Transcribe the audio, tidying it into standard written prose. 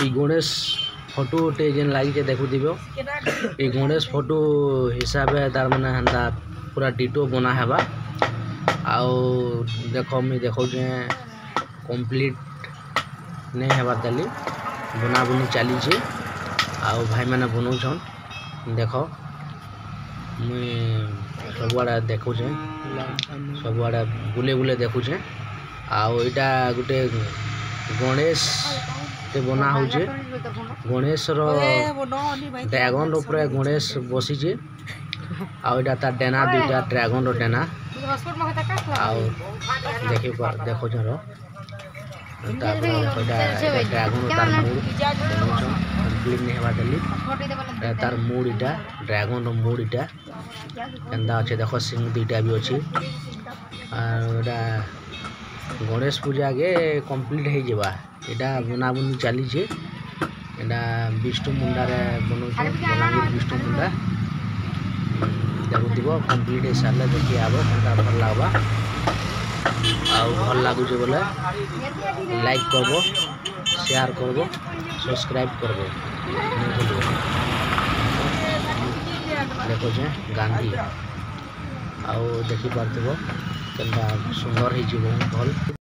ये गणेश फोटो टे जेन लगी देखु ये गणेश फोटो हिसाब से तार मैंने हेन्ता पूरा डिटो बना हेबा आउ देख मुझे देखो कंप्लीट नहीं हेबार ताली बना बुनी चली आउ भाई मैंने बनाऊन देख मुई सबुआड़े देखुचे सबुआड़े बुले बुले देखुचे आउ इटा गोटे गणेश ते बना होचे गणेश रो ड्रैगन ऊपर गणेश बसीचे आउ इटा तार डेना दुईटा ड्रैगन रो डेना आउ देखो जरो ड्रैगन तार मूड कंप्लीट नहीं हेबा दिल्ली तार मूड इटा ड्रैगन रो मूड इटा केंदा अच्छे देखो सिंह दुईटा भी अच्छी और गणेश पूजा के कंप्लीट हो जावा यहाँ बना बुनी चली विष्णु मुंडा बनाऊँ बलांगीर विष्णु मुंडा देखुव कंप्लीट हो सारे देखिए आब क्या भल लगवा आउ भल लगुच बोले लाइक करब शेयर करब सब्सक्राइब करब देखुचे गांधी आउ देखी पार्थिव केनता सुंदर हो बहुत भल।